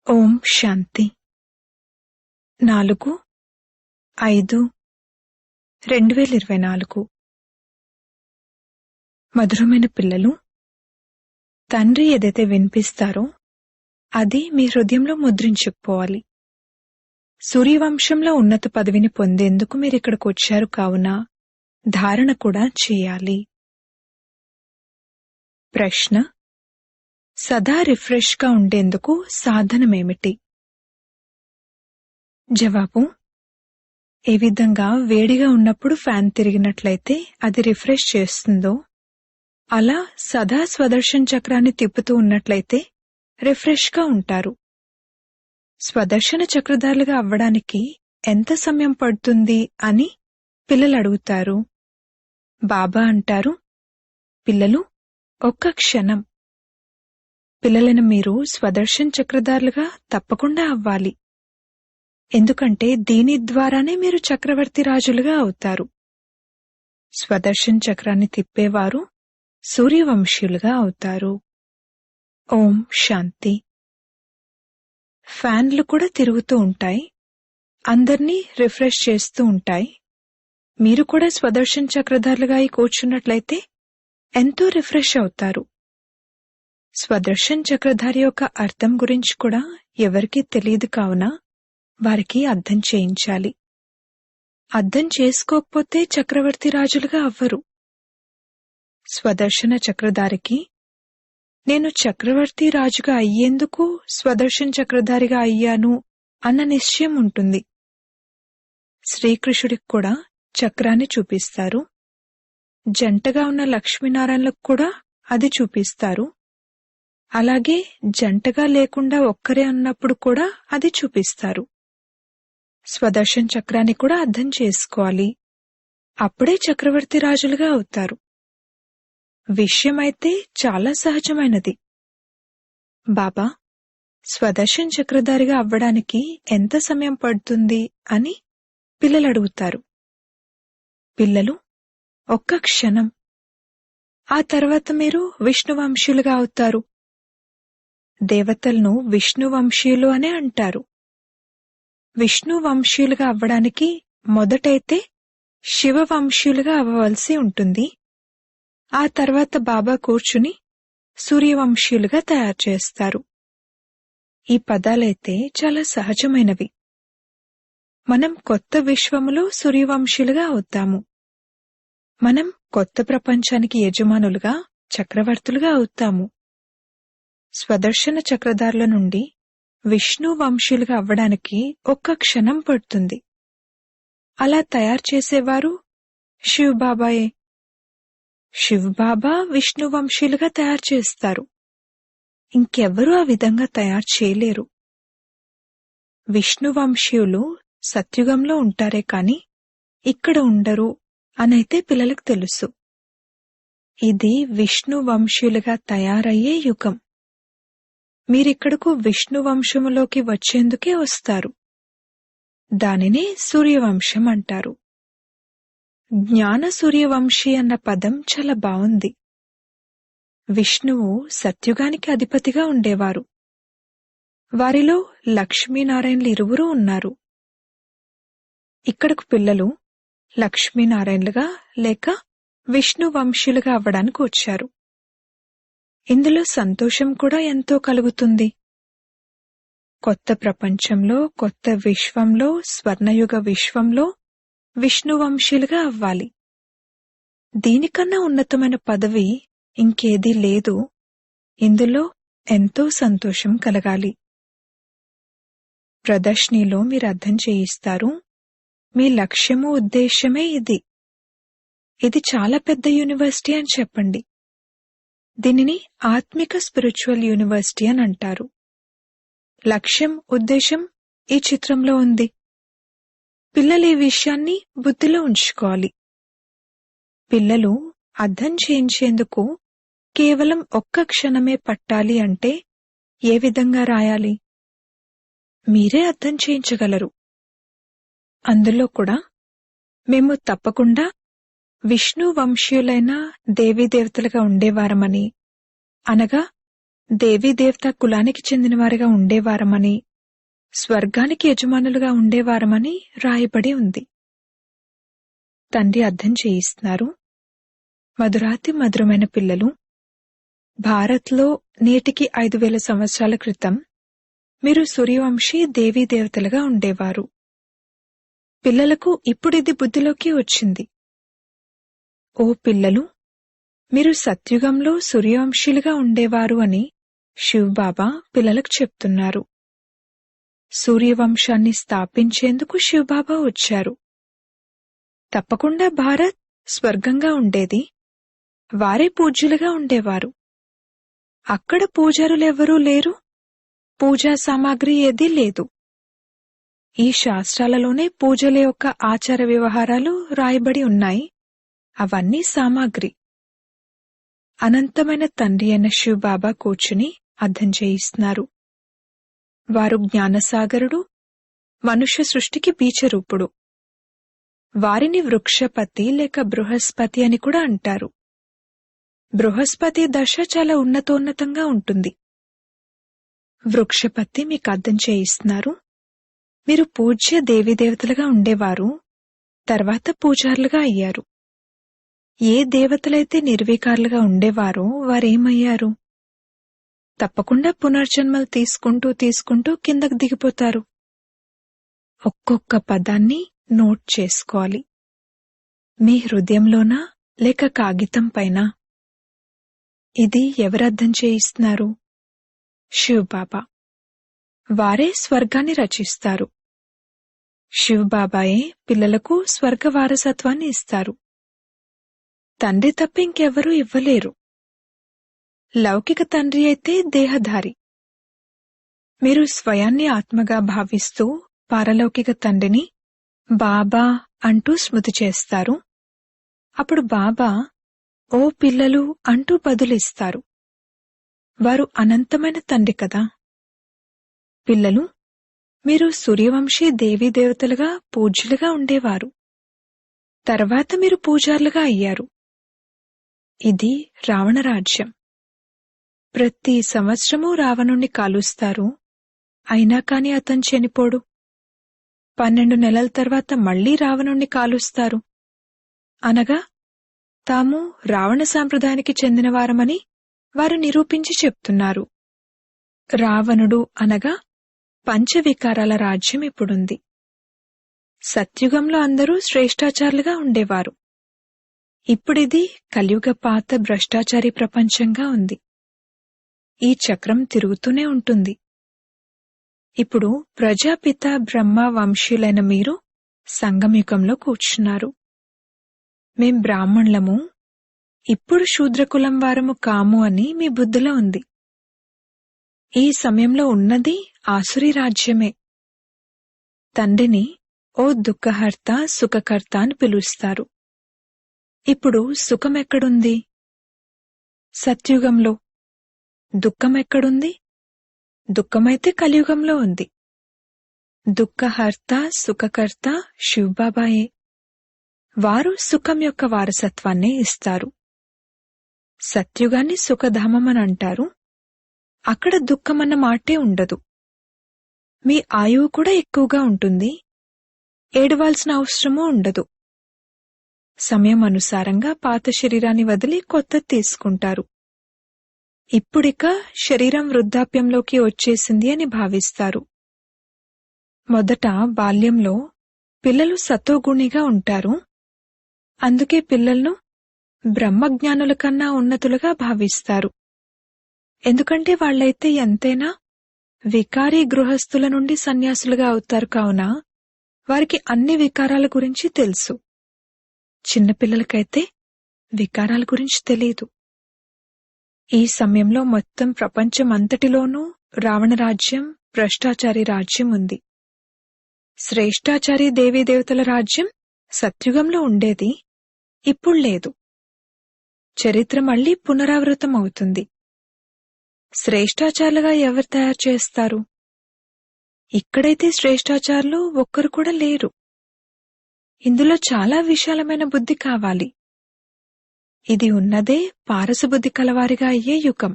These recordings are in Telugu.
ఓం శాంతి 4/5/2024 మధురమైన పిల్లలు, తండ్రి ఏదైతే వినిపిస్తారో అది మీ హృదయంలో ముద్రించుకుపోవాలి. సూర్యవంశంలో ఉన్నత పదవిని పొందేందుకు మీరిక్కడికి వచ్చారు కావున ధారణ కూడా చేయాలి. ప్రశ్న: సదా రిఫ్రెష్ గా ఉండేందుకు సాధనమేమిటి? జవాబు: ఏ విధంగా వేడిగా ఉన్నప్పుడు ఫ్యాన్ తిరిగినట్లయితే అది రిఫ్రెష్ చేస్తుందో, అలా సదా స్వదర్శన్ చక్రాన్ని తిప్పుతూ ఉన్నట్లయితే రిఫ్రెష్ గా ఉంటారు. స్వదర్శన చక్రధారులుగా అవ్వడానికి ఎంత సమయం పడుతుంది అని పిల్లలు అడుగుతారు. బాబా అంటారు, పిల్లలు, ఒక్క క్షణం. పిల్లలను మీరు స్వదర్శన్ చక్రధారులుగా తప్పకుండా అవ్వాలి. ఎందుకంటే దీని ద్వారానే మీరు చక్రవర్తి రాజులుగా అవుతారు. స్వదర్శన్ చక్రాన్ని తిప్పేవారు సూర్యవంశీయులుగా అవుతారు. ఓం శాంతి. ఫ్యాన్లు కూడా తిరుగుతూ ఉంటాయి, అందర్నీ రిఫ్రెష్ చేస్తూ ఉంటాయి. మీరు కూడా స్వదర్శన్ చక్రధారులుగా అయి కూర్చున్నట్లయితే ఎంతో రిఫ్రెష్ అవుతారు. స్వదర్శన్ చక్రధారి యొక్క అర్థం గురించి కూడా ఎవరికీ తెలియదు కావున వారికి అర్థం చేయించాలి. అర్థం చేసుకోకపోతే చక్రవర్తి రాజులుగా అవ్వరు. స్వదర్శన చక్రధారికి నేను చక్రవర్తి రాజుగా అయ్యేందుకు స్వదర్శన్ చక్రధారిగా అయ్యాను అన్న నిశ్చయం ఉంటుంది. శ్రీకృష్ణుడికి కూడా చక్రాన్ని చూపిస్తారు. జంటగా ఉన్న లక్ష్మీనారాయణలకు కూడా అది చూపిస్తారు. అలాగే జంటగా లేకుండా ఒక్కరే అన్నప్పుడు కూడా అది చూపిస్తారు. స్వదర్శన్ చక్రాన్ని కూడా అర్థం చేసుకోవాలి. అప్పుడే చక్రవర్తి రాజులుగా అవుతారు. విషయమైతే చాలా సహజమైనది. బాబా, స్వదర్శన్ చక్రధారిగా అవ్వడానికి ఎంత సమయం పడుతుంది అని పిల్లలు అడుగుతారు. పిల్లలు, ఒక్క క్షణం. ఆ తర్వాత మీరు విష్ణువంశీయులుగా అవుతారు. దేవతలను విష్ణువంశీయులు అనే అంటారు. విష్ణువంశీయులుగా అవ్వడానికి మొదటైతే శివవంశీయులుగా అవ్వవలసి ఉంటుంది. ఆ తర్వాత బాబా కూర్చుని సూర్యవంశీయులుగా తయారు చేస్తారు. ఈ పదాలైతే చాలా సహజమైనవి. మనం కొత్త విశ్వములో సూర్యవంశీయులుగా అవుతాము. మనం కొత్త ప్రపంచానికి యజమానులుగా, చక్రవర్తులుగా అవుతాము. స్వదర్శన చక్రధారుల నుండి విష్ణు వంశీయులుగా అవ్వడానికి ఒక్క క్షణం పడుతుంది. అలా తయారు చేసేవారు శివబాబాయే. శివబాబా విష్ణు వంశీయులుగా తయారు చేస్తారు. ఇంకెవ్వరూ ఆ విధంగా తయారు చేయలేరు. విష్ణు వంశీయులు సత్యుగంలో ఉంటారే కాని ఇక్కడ ఉండరు అనైతే పిల్లలకు తెలుసు. ఇది విష్ణు వంశీయులుగా తయారయ్యే యుగం. మీరిక్కడకు విష్ణు వంశములోకి వచ్చేందుకే వస్తారు. దానినే సూర్యవంశం అంటారు. జ్ఞాన సూర్యవంశీ అన్న పదం చాలా బావుంది. విష్ణువు సత్యుగానికి అధిపతిగా ఉండేవారు. వారిలో లక్ష్మీనారాయణులు ఇరువురూ ఉన్నారు. ఇక్కడకు పిల్లలు లక్ష్మీనారాయణులుగా లేక విష్ణు వంశీయులుగా అవ్వడానికి వచ్చారు. ఇందులో సంతోషం కూడా ఎంతో కలుగుతుంది. కొత్త ప్రపంచంలో, కొత్త విశ్వంలో, స్వర్ణయుగ విశ్వంలో విష్ణువంశీయులుగా అవ్వాలి. దీనికన్నా ఉన్నతమైన పదవి ఇంకేదీ లేదు. ఇందులో ఎంతో సంతోషం కలగాలి. ప్రదర్శనలో మీరు అర్థం చేయిస్తారు. మీ లక్ష్యము, ఉద్దేశ్యమే ఇది. ఇది చాలా పెద్ద యూనివర్సిటీ అని చెప్పండి. దీనిని ఆత్మిక స్పిరిచువల్ యూనివర్సిటీ అని అంటారు. లక్ష్యం, ఉద్దేశం ఈ చిత్రంలో ఉంది. పిల్లలు ఈ విషయాన్ని బుద్ధిలో ఉంచుకోవాలి. పిల్లలు అర్థం చేయించేందుకు కేవలం ఒక్క క్షణమే పట్టాలి అంటే ఏ విధంగా రాయాలి? మీరే అర్థం చేయించగలరు. అందులో కూడా మేము తప్పకుండా విష్ణు వంశీయులైన దేవీదేవతలుగా ఉండేవారమని, అనగా దేవీదేవతా కులానికి చెందినవారిగా ఉండేవారమని, స్వర్గానికి యజమానులుగా ఉండేవారమని రాయబడి ఉంది. తండ్రి అర్థం చేయిస్తున్నారు. మధురాతి మధురమైన పిల్లలు, భారత్లో నేటికి 5000 సంవత్సరాల క్రితం మీరు సూర్యవంశీ దేవీదేవతలుగా ఉండేవారు. పిల్లలకు ఇప్పుడిది బుద్ధిలోకి వచ్చింది. ఓ పిల్లలు, మీరు సత్యుగంలో సూర్యవంశీలుగా ఉండేవారు అని శివబాబా పిల్లలకు చెప్తున్నారు. సూర్యవంశాన్ని స్థాపించేందుకు శివబాబా వచ్చారు. తప్పకుండా భారత్ స్వర్గంగా ఉండేది. వారే పూజ్యులుగా ఉండేవారు. అక్కడ పూజారులెవ్వరూ లేరు. పూజా సామాగ్రి ఏదీ లేదు. ఈ శాస్త్రాలలోనే పూజల యొక్క ఆచార వ్యవహారాలు రాయబడి ఉన్నాయి. అవన్నీ సామాగ్రి. అనంతమైన తండ్రి అయిన శివబాబా కూర్చుని అర్థం చేయిస్తున్నారు. వారు జ్ఞానసాగరుడు, మనుష్య సృష్టికి బీజరూపుడు. వారిని వృక్షపతి లేక బృహస్పతి అని కూడా అంటారు. బృహస్పతి దశ చాలా ఉన్నతోన్నతంగా ఉంటుంది. వృక్షపతి మీకు అర్థం చేయిస్తున్నారు. మీరు పూజ్య దేవీదేవతలుగా ఉండేవారు, తర్వాత పూజారులుగా అయ్యారు. ఏ దేవతలైతే నిర్వికారులుగా ఉండేవారో వారేమయ్యారు? తప్పకుండా పునర్జన్మలు తీసుకుంటూ కిందకు దిగిపోతారు. ఒక్కొక్క పదాన్ని నోట్ చేసుకోవాలి. మీ హృదయంలోనా లేక కాగితం పైన? ఇది ఎవరర్థం చేయిస్తున్నారు? శివబాబా. వారే స్వర్గాన్ని రచిస్తారు. శివబాబాయే పిల్లలకు స్వర్గ వారసత్వాన్ని ఇస్తారు. తండ్రి తప్ప ఇంకెవరూ ఇవ్వలేరు. లౌకిక తండ్రి అయితే దేహధారి. మీరు స్వయాన్ని ఆత్మగా భావిస్తూ పారలౌకిక తండ్రిని బాబా అంటూ స్మృతి చేస్తారు. అప్పుడు బాబా ఓ పిల్లలు అంటూ బదులిస్తారు. వారు అనంతమైన తండ్రి కదా. పిల్లలు, మీరు సూర్యవంశీ దేవీదేవతలుగా పూజ్యులుగా ఉండేవారు. తర్వాత మీరు పూజారులుగా అయ్యారు. ఇది రావణరాజ్యం. ప్రతి సంవత్సరమూ రావణుణ్ణి కాలుస్తారు. అయినా కాని అతను చనిపోడు. 12 నెలల తర్వాత మళ్లీ రావణుణ్ణి కాలుస్తారు. అనగా తాము రావణ సాంప్రదాయానికి చెందినవారమని వారు నిరూపించి చెప్తున్నారు. రావణుడు అనగా పంచవికారాల రాజ్యం ఇప్పుడుంది. సత్యుగంలో అందరూ శ్రేష్టాచారులుగా ఉండేవారు. ఇప్పుడిది కలియుగ పాత భ్రష్టాచారి ప్రపంచంగా ఉంది. ఈ చక్రం తిరుగుతూనే ఉంటుంది. ఇప్పుడు ప్రజాపిత బ్రహ్మ వంశీయులైన మీరు సంగమయుగంలో కూర్చున్నారు. మేం బ్రాహ్మణులము, ఇప్పుడు శూద్రకులం వారము కాము అని మీ బుద్ధిలో ఉంది. ఈ సమయంలో ఉన్నది ఆసురీ రాజ్యమే. తండ్రిని ఓ దుఃఖహర్త సుఖకర్త అని పిలుస్తారు. ఇప్పుడు సుఖమెక్కడుంది? సత్యుగంలో. దుఃఖమెక్కడుంది? దుఃఖమైతే కలియుగంలో ఉంది. దుఃఖహర్త సుఖకర్త శివబాబాయే. వారు సుఖం యొక్క వారసత్వాన్నే ఇస్తారు. సత్యుగాన్ని సుఖధామమని అంటారు. అక్కడ దుఃఖమన్న మాటే ఉండదు. మీ ఆయువు కూడా ఎక్కువగా ఉంటుంది. ఏడవాల్సిన అవసరమూ ఉండదు. సమయం అనుసారంగా పాత శరీరాన్ని వదిలి కొత్తది తీసుకుంటారు. ఇప్పుడిక శరీరం వృద్ధాప్యంలోకి వచ్చేసింది అని భావిస్తారు. మొదట బాల్యంలో పిల్లలు సతోగుణిగా ఉంటారు. అందుకే పిల్లలను బ్రహ్మజ్ఞానుల కన్నా ఉన్నతులుగా భావిస్తారు. ఎందుకంటే వాళ్లైతే ఎంతైనా వికారీ గృహస్థుల నుండి సన్యాసులుగా అవుతారు. కావున వారికి అన్ని వికారాల గురించి తెలుసు. చిన్నపిల్లలకైతే వికారాల గురించి తెలీదు. ఈ సమయంలో మొత్తం ప్రపంచమంతటిలోనూ రావణరాజ్యం, భ్రష్టాచారి రాజ్యం ఉంది. శ్రేష్టాచారి దేవీదేవతల రాజ్యం సత్యుగంలో ఉండేది, ఇప్పుడు లేదు. చరిత్ర మళ్లీ పునరావృతం అవుతుంది. శ్రేష్టాచారులుగా ఎవరు తయారు చేస్తారు? ఇక్కడైతే శ్రేష్టాచారులు ఒక్కరు కూడా లేరు. ఇందులో చాలా విశాలమైన బుద్ధి కావాలి. ఇది ఉన్నదే పారసబుద్ధి కలవారిగా అయ్యే యుగం.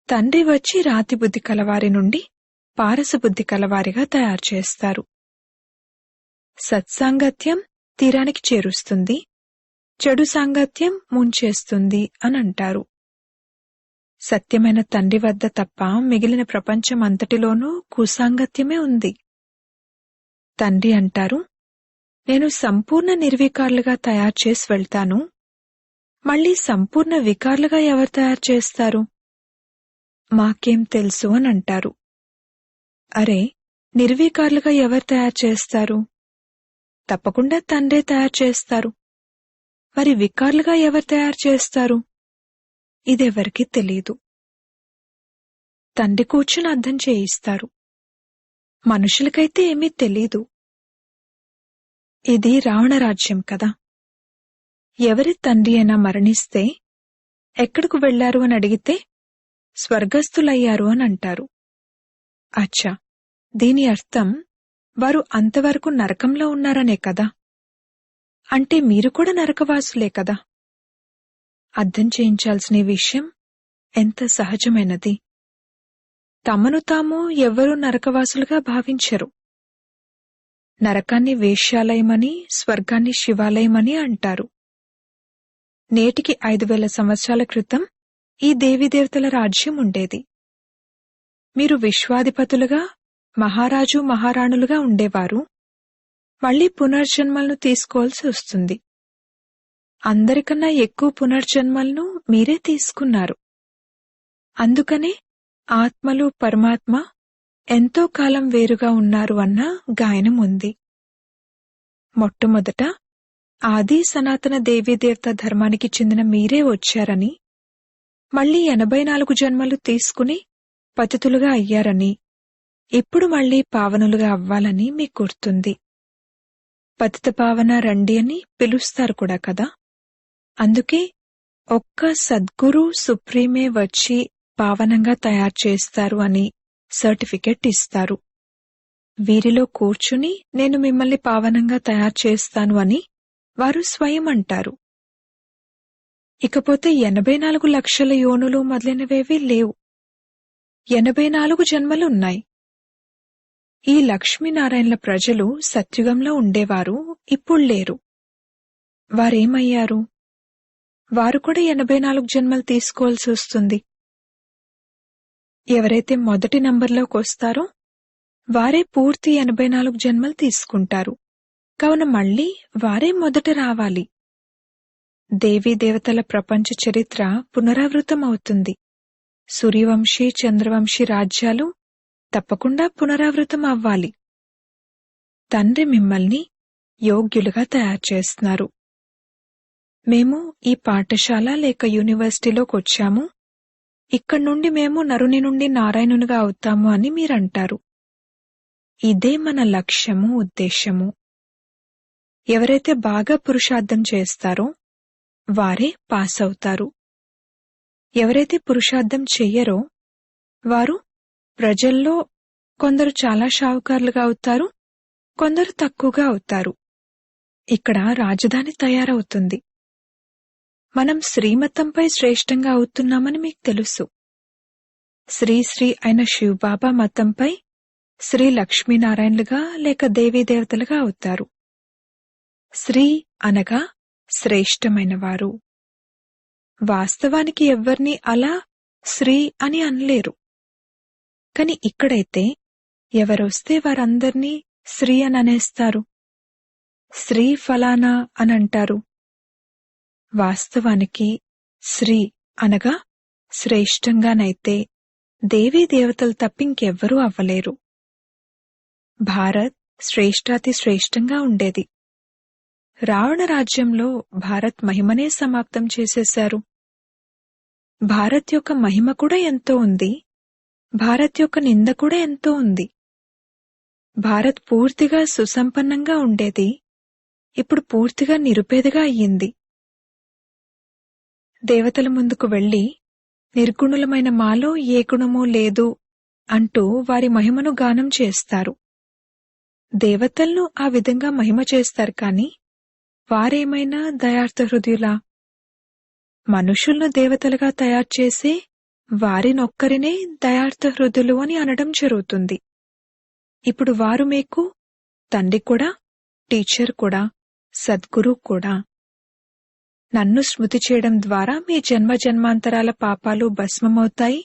తండ్రి వచ్చి రాతి బుద్ధి కలవారి నుండి పారసబుద్ధి కలవారిగా తయారు చేస్తారు. సత్సాంగత్యం తీరానికి చేరుస్తుంది, చెడు సాంగత్యం ముంచేస్తుంది అనంటారు. సత్యమైన తండ్రి వద్ద తప్ప మిగిలిన ప్రపంచం అంతటిలోనూ కుసాంగత్యమే ఉంది. తండ్రి అంటారు, నేను సంపూర్ణ నిర్వికారులుగా తయారు చేసి వెళ్తాను. మళ్ళీ సంపూర్ణ వికారులుగా ఎవరు తయారు చేస్తారు? మాకేం తెలుసు అని అంటారు. అరే, నిర్వికారులుగా ఎవరు తయారు చేస్తారు? తప్పకుండా తండ్రే తయారు చేస్తారు. మరి వికారులుగా ఎవరు తయారు చేస్తారు? ఇదెవరికీ తెలీదు. తండ్రి కూర్చుని అర్థం చేయిస్తారు. మనుషులకైతే ఏమీ తెలీదు. ఇది రావణరాజ్యం కదా. ఎవరి తండ్రి అయినా మరణిస్తే ఎక్కడకు వెళ్లారు అని అడిగితే స్వర్గస్థులయ్యారు అని అంటారు. అచ్చా, దీని అర్థం వారు అంతవరకు నరకంలో ఉన్నారనే కదా. అంటే మీరు కూడా నరకవాసులే కదా. అర్థం చేయించాల్సిన విషయం ఎంత సహజమైనది. తమను తాము ఎవ్వరూ నరకవాసులుగా భావించరు. నరకాన్ని వేశ్యాలయమని, స్వర్గాన్ని శివాలయమని అంటారు. నేటికి 5000 సంవత్సరాల క్రితం ఈ దేవీదేవతల రాజ్యం ఉండేది. మీరు విశ్వాధిపతులుగా, మహారాజు మహారాణులుగా ఉండేవారు. మళ్లీ పునర్జన్మలను తీసుకోవాల్సి వస్తుంది. అందరికన్నా ఎక్కువ పునర్జన్మలను మీరే తీసుకున్నారు. అందుకనే ఆత్మలు పరమాత్మ ఎంతో కాలం వేరుగా ఉన్నారు అన్న గాయనం ఉంది. మొట్టమొదట ఆది సనాతన దేవీదేవత ధర్మానికి చెందిన మీరే వచ్చారని, మళ్లీ 84 జన్మలు తీసుకుని పతితులుగా అయ్యారని, ఇప్పుడు మళ్లీ పావనులుగా అవ్వాలని మీకు గుర్తుంది. పతిత పావన రండి అని పిలుస్తారు కూడా కదా. అందుకే ఒక్క సద్గురు సుప్రీమే వచ్చి పావనంగా తయారు చేస్తారు అని సర్టిఫికెట్ ఇస్తారు. వీరిలో కూర్చుని నేను మిమ్మల్ని పావనంగా తయారు చేస్తాను అని వారు స్వయం అంటారు. ఇకపోతే 84 లక్షల యోనులు మొదలైనవేవీ లేవు. 84 జన్మలున్నాయి. ఈ లక్ష్మీనారాయణల ప్రజలు సత్యుగంలో ఉండేవారు, ఇప్పుడు లేరు. వారేమయ్యారు? వారు కూడా 84 జన్మలు తీసుకోవాల్సి వస్తుంది. ఎవరైతే మొదటి నంబర్లోకి వస్తారో వారే పూర్తి 84 జన్మలు తీసుకుంటారు. కావున మళ్లీ వారే మొదట రావాలి. దేవీదేవతల ప్రపంచ చరిత్ర పునరావృతం అవుతుంది. సూర్యవంశీ, చంద్రవంశీ రాజ్యాలు తప్పకుండా పునరావృతం అవ్వాలి. తండ్రి మిమ్మల్ని యోగ్యులుగా తయారు చేస్తున్నారు. మేము ఈ పాఠశాల లేక యూనివర్సిటీలోకొచ్చాము, ఇక్కడ్నుండి మేము నరుని నుండి నారాయణునిగా అవుతాము అని మీరంటారు. ఇదే మన లక్ష్యము, ఉద్దేశము. ఎవరైతే బాగా పురుషార్థం చేస్తారో వారే పాస్ అవుతారు. ఎవరైతే పురుషార్థం చెయ్యరో వారు ప్రజల్లో కొందరు చాలా షావుకారులుగా అవుతారు, కొందరు తక్కువగా అవుతారు. ఇక్కడ రాజధాని తయారవుతుంది. మనం శ్రీమతంపై శ్రేష్టంగా అవుతున్నామని మీకు తెలుసు. శ్రీ అయిన శివబాబా మతంపై శ్రీ లక్ష్మీనారాయణలుగా లేక దేవీదేవతలుగా అవుతారు. శ్రీ అనగా శ్రేష్టమైనవారు. వాస్తవానికి ఎవ్వర్నీ అలా శ్రీ అని అనలేరు. కాని ఇక్కడైతే ఎవరొస్తే వారందర్నీ శ్రీ అని అనేస్తారు. శ్రీ ఫలానా అనంటారు. వాస్తవానికి శ్రీ అనగా శ్రేష్టంగానైతే దేవీదేవతలు తప్పింకెవ్వరూ అవ్వలేరు. భారత్ శ్రేష్టాతి శ్రేష్టంగా ఉండేది. రావణ రాజ్యంలో భారత్ మహిమనే సమాప్తం చేసేశారు. భారత్ యొక్క మహిమ కూడా ఎంతో ఉంది, భారత్ యొక్క నింద కూడా ఎంతో ఉంది. భారత్ పూర్తిగా సుసంపన్నంగా ఉండేది, ఇప్పుడు పూర్తిగా నిరుపేదగా అయ్యింది. దేవతల ముందుకు వెళ్లి నిర్గుణులమైన మాలో ఏ గుణమూ లేదు అంటూ వారి మహిమను గానం చేస్తారు. దేవతలను ఆ విధంగా మహిమ చేస్తారు కాని వారేమైనా దయార్థ హృదయులా? మనుషులను దేవతలుగా తయారు చేసే వారినొక్కరినే దయార్థ హృదయులు అని అనడం జరుగుతుంది. ఇప్పుడు వారు మీకు తండ్రి కూడా, టీచర్ కూడా, సద్గురు కూడా. నన్ను స్మృతి చేయడం ద్వారా మీ జన్మ జన్మాంతరాల పాపాలు భస్మమవుతాయి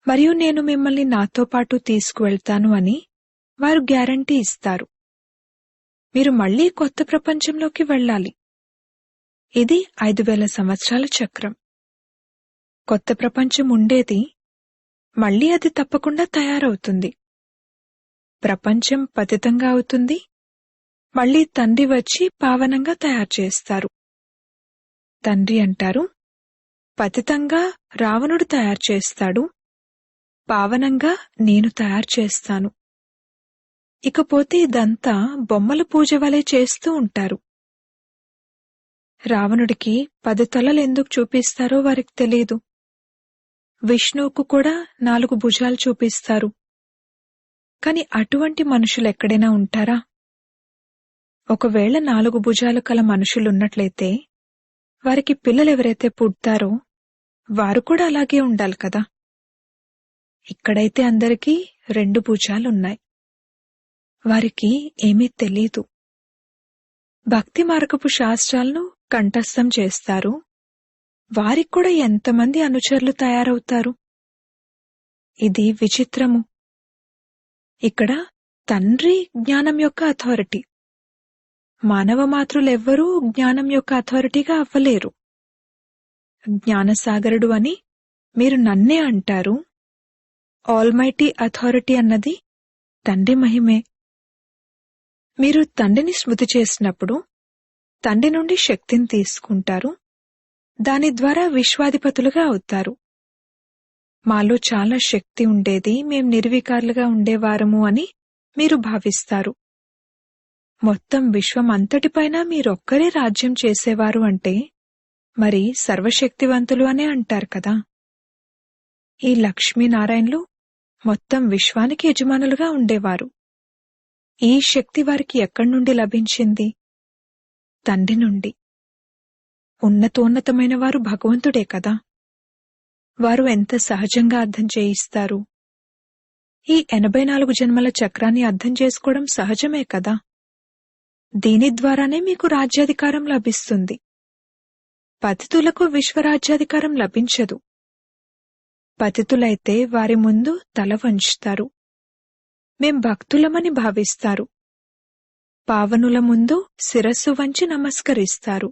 మరియు నేను మిమ్మల్ని నాతో పాటు తీసుకువెళ్తాను అని వారు గ్యారంటీ ఇస్తారు. మీరు మళ్లీ కొత్త ప్రపంచంలోకి వెళ్ళాలి. ఇది 5000 సంవత్సరాల చక్రం. కొత్త ప్రపంచం ఉండేది, మళ్లీ అది తప్పకుండా తయారవుతుంది. ప్రపంచం పతితంగా అవుతుంది, మళ్లీ తండ్రి వచ్చి పావనంగా తయారు చేస్తారు. తండ్రి అంటారు, పతితంగా రావణుడు తయారు చేస్తాడు, పావనంగా నేను తయారు చేస్తాను. ఇకపోతే ఇదంతా బొమ్మల పూజ వలె చేస్తూ ఉంటారు. రావణుడికి 10 తలలు ఎందుకు చూపిస్తారో వారికి తెలీదు. విష్ణువుకు కూడా 4 భుజాలు చూపిస్తారు. కాని అటువంటి మనుషులెక్కడైనా ఉంటారా? ఒకవేళ 4 భుజాలు కల మనుషులున్నట్లయితే వారికి పిల్లలెవరైతే పుడతారో వారు కూడా అలాగే ఉండాలి కదా. ఇక్కడైతే అందరికీ 2 భుజాలున్నాయి. వారికి ఏమీ తెలీదు. భక్తి మార్గపు శాస్త్రాలను కంఠస్థం చేస్తారు. వారికి కూడా ఎంతమంది అనుచరులు తయారవుతారు. ఇది విచిత్రము. ఇక్కడ తండ్రి జ్ఞానం యొక్క అథారిటీ. మానవ మాతృలెవ్వరూ జ్ఞానం యొక్క అథారిటీగా అవ్వలేరు. జ్ఞానసాగరుడు అని మీరు నన్నే అంటారు. ఆల్మైటీ అథారిటీ అన్నది తండ్రి మహిమే. మీరు తండ్రిని స్మృతి చేసినప్పుడు తండ్రి నుండి శక్తిని తీసుకుంటారు. దాని ద్వారా విశ్వాధిపతులుగా అవుతారు. మాలో చాలా శక్తి ఉండేది, మేం నిర్వికారులుగా ఉండేవారము అని మీరు భావిస్తారు. మొత్తం విశ్వం అంతటిపైన మీరొక్కరే రాజ్యం చేసేవారు అంటే మరి సర్వశక్తివంతులు అనే అంటారు కదా. ఈ లక్ష్మీనారాయణులు మొత్తం విశ్వానికి యజమానులుగా ఉండేవారు. ఈ శక్తి వారికి ఎక్కడి నుండి లభించింది? తండ్రి నుండి. ఉన్నతోన్నతమైన వారు భగవంతుడే కదా. వారు ఎంత సహజంగా అర్థం చేయిస్తారు. ఈ 84 జన్మల చక్రాన్ని అర్థం చేసుకోవడం సహజమే కదా. దీని ద్వారానే మీకు రాజ్యాధికారం లభిస్తుంది. పతితులకు విశ్వరాజ్యాధికారం లభించదు. పతితులైతే వారి ముందు తల వంచుతారు. మేం భక్తులమని భావిస్తారు. పావనుల ముందు శిరస్సు వంచి నమస్కరిస్తారు.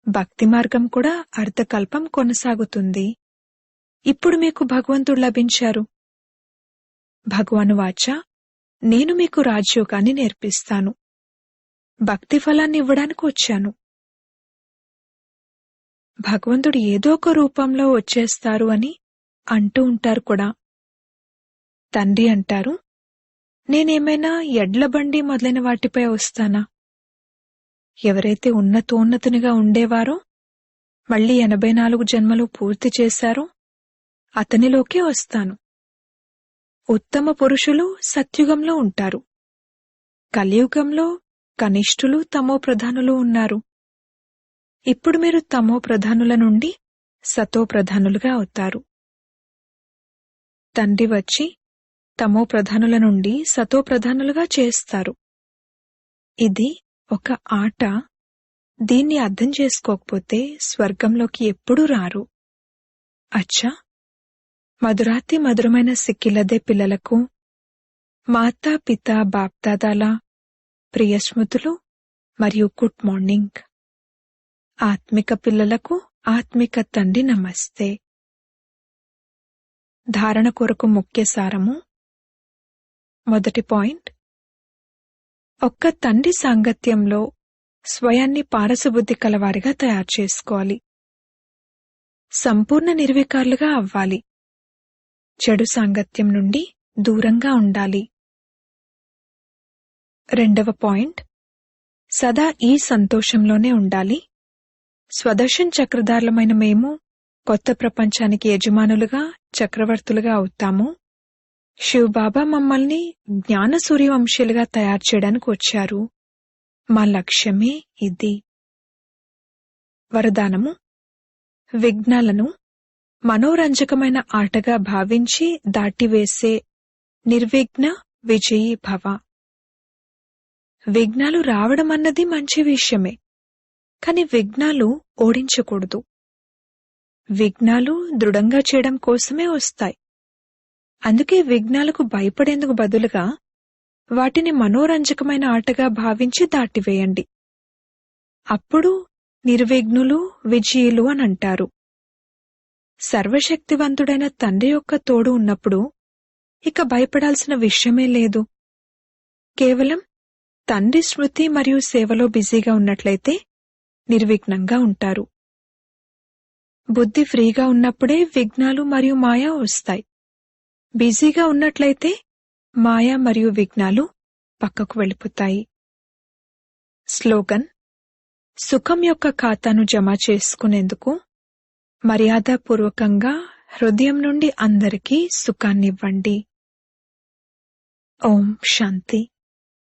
భక్తి మార్గం కూడా అర్ధకల్పం కొనసాగుతుంది. ఇప్పుడు మీకు భగవంతుడు లభించారు. భగవానువాచ, నేను మీకు రాజయోగాన్ని నేర్పిస్తాను. భక్తి ఫలాన్ని ఇవ్వడానికి వచ్చాను. భగవంతుడు ఏదో ఒక రూపంలో వచ్చేస్తారు అని అంటూ ఉంటారు కూడా. తండ్రి అంటారు, నేనేమైనా ఎడ్ల బండి మొదలైన వాటిపై వస్తానా? ఎవరైతే ఉన్నతోన్నతునిగా ఉండేవారో మళ్లీ 84 జన్మలు పూర్తి చేశారో అతనిలోకే వస్తాను. ఉత్తమ పురుషులు సత్యుగంలో ఉంటారు. కలియుగంలో కనిష్ఠులు తమో ప్రధానులు ఉన్నారు. ఇప్పుడు మీరు తమో ప్రధానుల నుండి సతో ప్రధానులుగా అవుతారు. తండ్రి వచ్చి తమో ప్రధానుల నుండి సతో ప్రధానులుగా చేస్తారు. ఇది ఒక ఆట. దీన్ని అర్థం చేసుకోకపోతే స్వర్గంలోకి ఎప్పుడూ రారు. అచ్చా, మధురాతి మధురమైన సిక్కిలదే పిల్లలకు మాతా పితా బాప్దాదాల ప్రియ స్మృతులు మరియు గుడ్ మార్నింగ్. ఆత్మిక పిల్లలకు ఆత్మిక తండ్రి నమస్తే. ధారణ కొరకు ముఖ్య సారము. మొదటి పాయింట్, ఒక్క తండ్రి సాంగత్యంలో స్వయాన్ని పారసబుద్ధి కలవారిగా తయారు చేసుకోవాలి. సంపూర్ణ నిర్వికారులుగా అవ్వాలి. చెడు సాంగత్యం నుండి దూరంగా ఉండాలి. రెండవ పాయింట్, సదా ఈ సంతోషంలోనే ఉండాలి. స్వదర్శన్ చక్రధారులమైన మేము కొత్త ప్రపంచానికి యజమానులుగా చక్రవర్తులుగా అవుతాము. శివబాబా మమ్మల్ని జ్ఞాన సూర్యవంశీయులుగా తయారు చేయడానికి వచ్చారు. మా లక్ష్యమే ఇది. వరదానము, విఘ్నాలను మనోరంజకమైన ఆటగా భావించి దాటివేసే నిర్విఘ్న విజయీ భవ. విఘ్నాలు రావడమన్నది మంచి విషయమే, కాని విఘ్నాలు ఓడించకూడదు. విఘ్నాలు దృఢంగా చేయడం కోసమే వస్తాయి. అందుకే విఘ్నాలకు భయపడేందుకు బదులుగా వాటిని మనోరంజకమైన ఆటగా భావించి దాటివేయండి. అప్పుడు నిర్విఘ్నులు విజయులు అనంటారు. సర్వశక్తివంతుడైన తండ్రి యొక్క తోడు ఉన్నప్పుడు ఇక భయపడాల్సిన విషయమే లేదు. కేవలం తండ్రి స్మృతి మరియు సేవలో బిజీగా ఉన్నట్లయితే నిర్విఘ్నంగా ఉంటారు. బుద్ధి ఫ్రీగా ఉన్నప్పుడే విఘ్నాలు మరియు మాయా వస్తాయి. బిజీగా ఉన్నట్లయితే మాయా మరియు విఘ్నాలు పక్కకు వెళ్ళిపోతాయి. స్లోగన్: సుఖం యొక్క ఖాతాను జమ చేసుకునేందుకు మర్యాదపూర్వకంగా హృదయం నుండి అందరికీ సుఖాన్నివ్వండి. ఓం శాంతి.